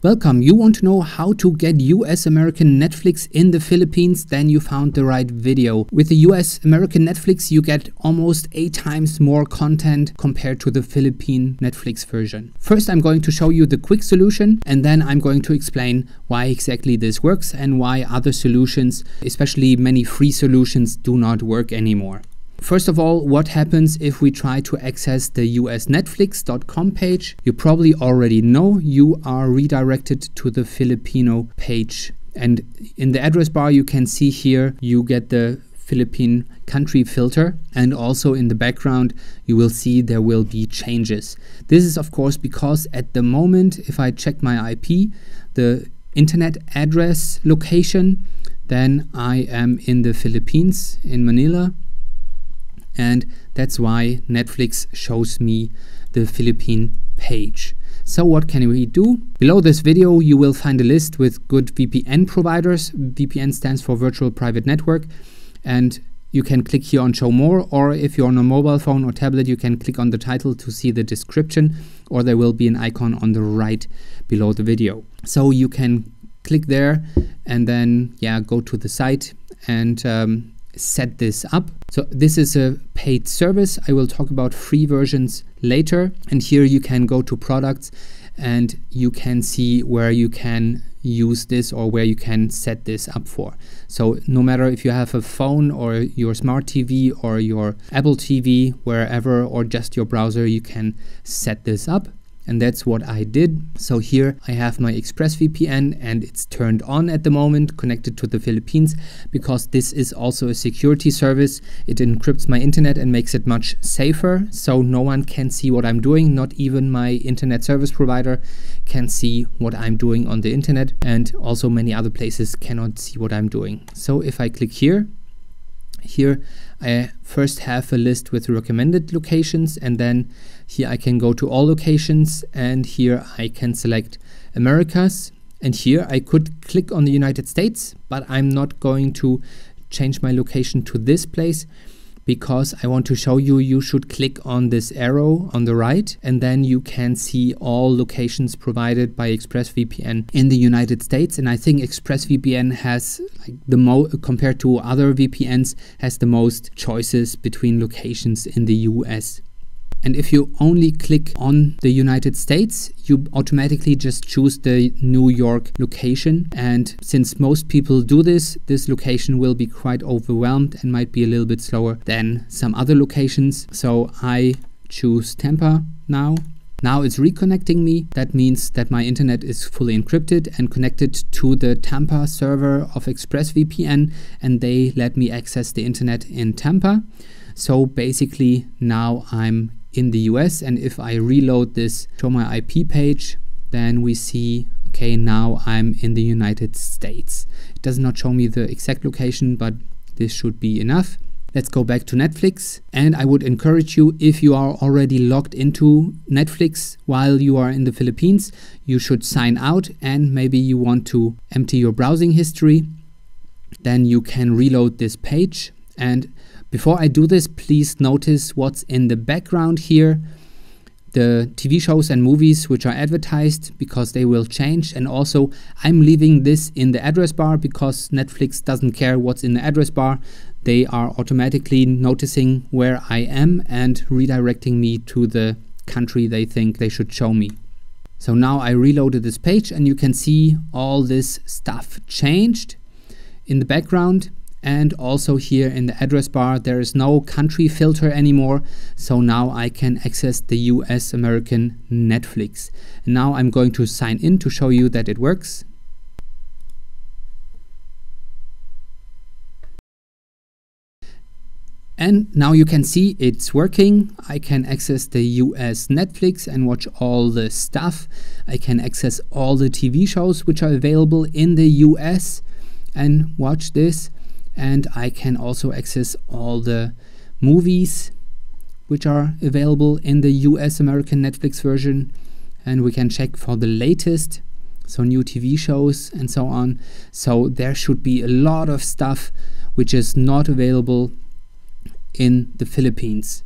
Welcome. You want to know how to get US American Netflix in the Philippines? Then you found the right video. With the US American Netflix, you get almost 8 times more content compared to the Philippine Netflix version. First, I'm going to show you the quick solution, and then I'm going to explain why exactly this works and why other solutions, especially many free solutions, do not work anymore. First of all, what happens if we try to access the usnetflix.com page? You probably already know you are redirected to the Filipino page. And in the address bar, you can see here, you get the Philippine country filter. And also in the background, you will see there will be changes. This is of course because at the moment, if I check my IP, the internet address location, then I am in the Philippines, in Manila. And that's why Netflix shows me the Philippine page. So what can we do? Below this video you will find a list with good VPN providers. VPN stands for Virtual Private Network, and you can click here on show more, or if you're on a mobile phone or tablet you can click on the title to see the description, or there will be an icon on the right below the video. So you can click there and then go to the site and set this up. So this is a paid service. I will talk about free versions later. And here you can go to products and you can see where you can use this or where you can set this up for. So no matter if you have a phone or your smart TV or your Apple TV, wherever, or just your browser, you can set this up. And that's what I did. So here I have my Expressvpn and it's turned on at the moment, connected to the Philippines, because this is also a security service. It encrypts my internet and makes it much safer, so no one can see what I'm doing. Not even my internet service provider can see what I'm doing on the internet, and also many other places cannot see what I'm doing. So if I click here I first have a list with recommended locations, and then here I can go to all locations, and here I can select Americas, and here I could click on the United States, but I'm not going to change my location to this place because I want to show you, you should click on this arrow on the right, and then you can see all locations provided by Expressvpn in the United States. And I think Expressvpn has like compared to other VPNs, has the most choices between locations in the US. And if you only click on the United States, you automatically just choose the New York location. And since most people do this, this location will be quite overwhelmed and might be a little bit slower than some other locations. So I choose Tampa now. Now it's reconnecting me. That means that my internet is fully encrypted and connected to the Tampa server of Expressvpn, and they let me access the internet in Tampa. So basically now I'm in the US, and if I reload this show my IP page, then we see, okay, now I'm in the United States. It does not show me the exact location, but this should be enough. Let's go back to Netflix, and I would encourage you, if you are already logged into Netflix while you are in the Philippines, you should sign out, and maybe you want to empty your browsing history. Then you can reload this page. And before I do this, please notice what's in the background here. The TV shows and movies which are advertised, because they will change. And also I'm leaving this in the address bar because Netflix doesn't care what's in the address bar. They are automatically noticing where I am and redirecting me to the country they think they should show me. So now I reloaded this page, and you can see all this stuff changed in the background. And also here in the address bar, there is no country filter anymore. So now I can access the US American Netflix. And now I'm going to sign in to show you that it works. And now you can see it's working. I can access the US Netflix and watch all the stuff. I can access all the TV shows which are available in the US and watch this. And I can also access all the movies which are available in the US American Netflix version, and we can check for the latest, so new TV shows and so on. So there should be a lot of stuff which is not available in the Philippines.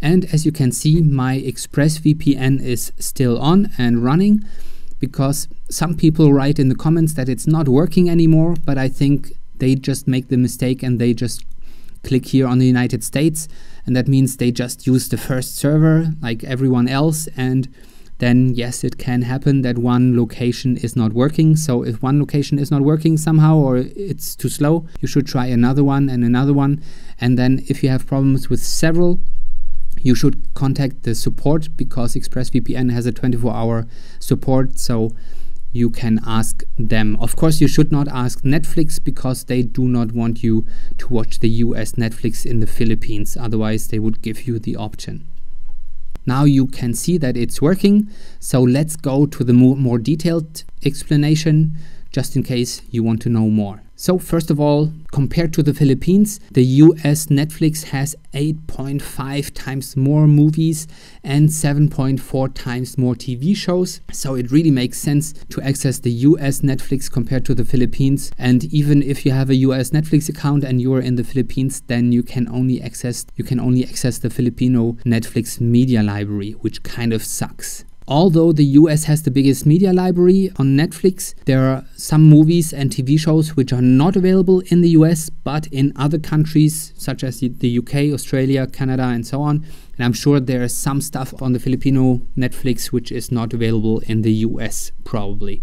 And as you can see, my Expressvpn is still on and running, because some people write in the comments that it's not working anymore, but I think they just make the mistake and they just click here on the United States, and that means they just use the first server like everyone else, and then yes, it can happen that one location is not working. So if one location is not working somehow or it's too slow, you should try another one and another one. And then if you have problems with several, you should contact the support, because Expressvpn has a 24-hour support, so you can ask them. Of course, you should not ask Netflix, because they do not want you to watch the US Netflix in the Philippines. Otherwise, they would give you the option. Now you can see that it's working. So let's go to the more detailed explanation, just in case you want to know more. So first of all, compared to the Philippines, the US Netflix has 8.5 times more movies and 7.4 times more TV shows. So it really makes sense to access the US Netflix compared to the Philippines. And even if you have a US Netflix account and you're in the Philippines, then you can only access the Filipino Netflix media library, which kind of sucks. Although the US has the biggest media library on Netflix, there are some movies and TV shows which are not available in the US, but in other countries such as the UK, Australia, Canada, and so on. And I'm sure there is some stuff on the Filipino Netflix which is not available in the US, probably.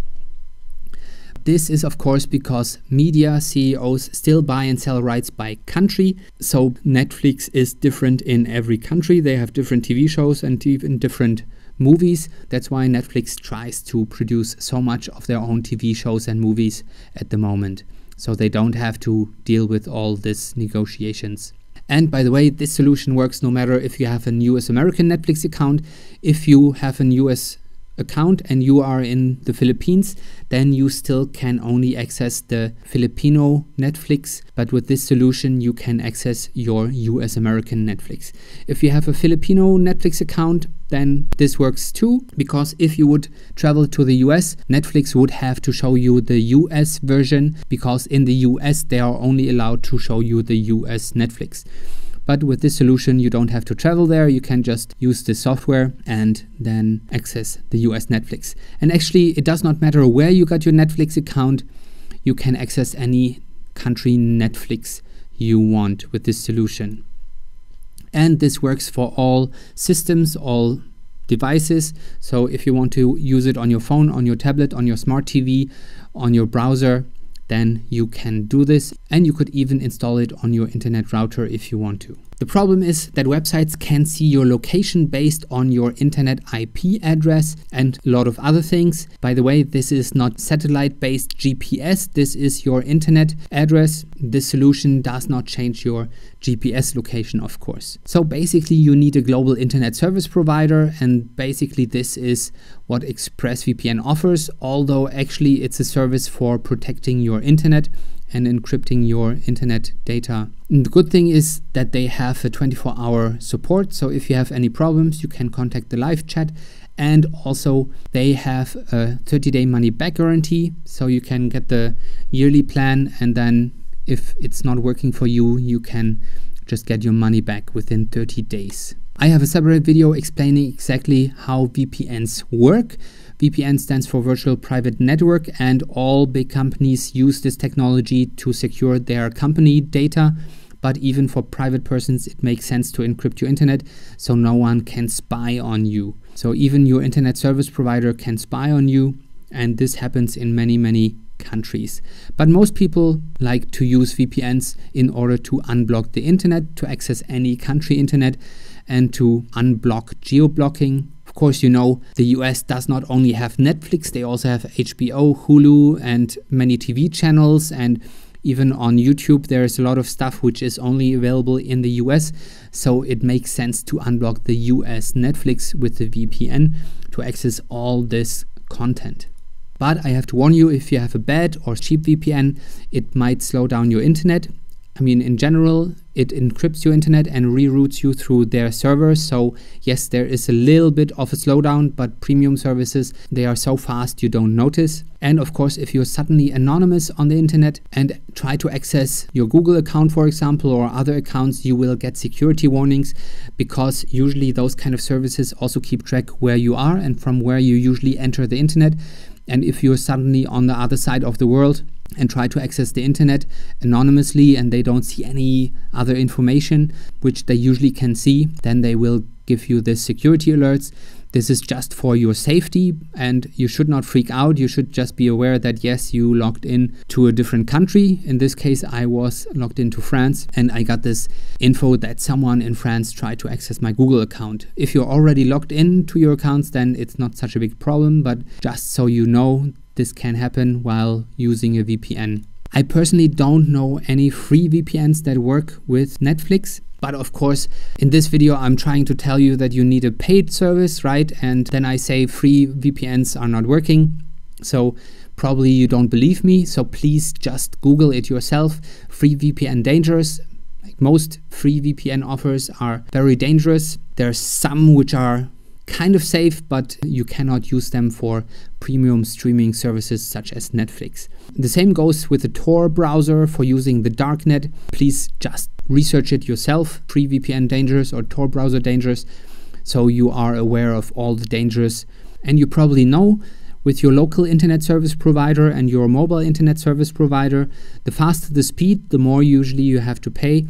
This is of course because media CEOs still buy and sell rights by country. So Netflix is different in every country. They have different TV shows and even different movies. That's why Netflix tries to produce so much of their own TV shows and movies at the moment, so they don't have to deal with all these negotiations. And by the way, this solution works no matter if you have a US American Netflix account. If you have a US account and you are in the Philippines, then you still can only access the Filipino Netflix, but with this solution you can access your US American Netflix. If you have a Filipino Netflix account, then this works too, because if you would travel to the US, Netflix would have to show you the US version, because in the US they are only allowed to show you the US Netflix. But with this solution, you don't have to travel there. You can just use the software and then access the US Netflix. And actually, it does not matter where you got your Netflix account. You can access any country Netflix you want with this solution. And this works for all systems, all devices. So if you want to use it on your phone, on your tablet, on your smart TV, on your browser, then you can do this, and you could even install it on your internet router if you want to. The problem is that websites can see your location based on your internet IP address and a lot of other things. By the way, this is not satellite-based GPS, this is your internet address. This solution does not change your GPS location, of course. So basically you need a global internet service provider, and basically this is what Expressvpn offers, although actually it's a service for protecting your internet and encrypting your internet data. And the good thing is that they have a 24-hour support, so if you have any problems you can contact the live chat, and also they have a 30-day money-back guarantee, so you can get the yearly plan, and then if it's not working for you, you can just get your money back within 30 days. I have a separate video explaining exactly how VPNs work. VPN stands for Virtual Private Network, and all big companies use this technology to secure their company data. But even for private persons, it makes sense to encrypt your internet so no one can spy on you. So even your internet service provider can spy on you, and this happens in many countries. But most people like to use VPNs in order to unblock the internet, to access any country internet, and to unblock geo-blocking. Of course, you know, the US does not only have Netflix, they also have HBO, Hulu, and many TV channels, and even on YouTube there is a lot of stuff which is only available in the US, so it makes sense to unblock the US Netflix with the VPN to access all this content. But I have to warn you, if you have a bad or cheap VPN, it might slow down your internet. I mean, in general, it encrypts your internet and reroutes you through their servers. So yes, there is a little bit of a slowdown, but premium services, they are so fast you don't notice. And of course, if you're suddenly anonymous on the internet and try to access your Google account, for example, or other accounts, you will get security warnings, because usually those kind of services also keep track where you are and from where you usually enter the internet. And if you're suddenly on the other side of the world and try to access the internet anonymously and they don't see any other information, which they usually can see, then they will give you this security alerts. This is just for your safety and you should not freak out. You should just be aware that yes, you logged in to a different country. In this case, I was logged into France and I got this info that someone in France tried to access my Google account. If you're already logged in to your accounts, then it's not such a big problem, but just so you know, this can happen while using a VPN. I personally don't know any free VPNs that work with Netflix. But of course, in this video, I'm trying to tell you that you need a paid service, right? And then I say free VPNs are not working. So probably you don't believe me. So please just Google it yourself. Free VPN dangerous. Like most free VPN offers are very dangerous. There's some which are kind of safe, but you cannot use them for premium streaming services such as Netflix. The same goes with the Tor browser for using the darknet. Please just research it yourself, free VPN dangerous or Tor browser dangerous, so you are aware of all the dangers. And you probably know with your local internet service provider and your mobile internet service provider, the faster the speed, the more usually you have to pay.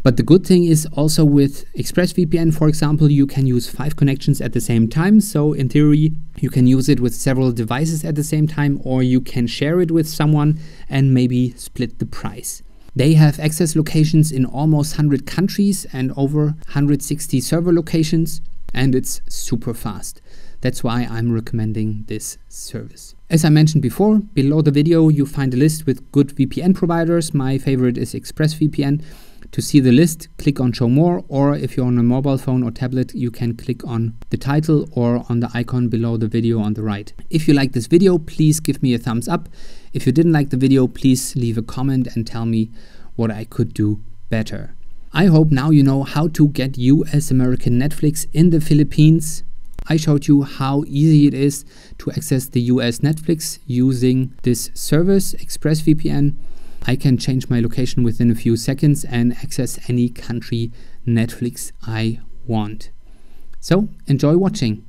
But the good thing is also with Expressvpn, for example, you can use 5 connections at the same time. So in theory, you can use it with several devices at the same time, or you can share it with someone and maybe split the price. They have access locations in almost 100 countries and over 160 server locations, and it's super fast. That's why I'm recommending this service. As I mentioned before, below the video you find a list with good VPN providers. My favorite is Expressvpn. To see the list, click on Show More, or if you're on a mobile phone or tablet, you can click on the title or on the icon below the video on the right. If you like this video, please give me a thumbs up. If you didn't like the video, please leave a comment and tell me what I could do better. I hope now you know how to get US American Netflix in the Philippines. I showed you how easy it is to access the US Netflix using this service, Expressvpn. I can change my location within a few seconds and access any country Netflix I want. So enjoy watching.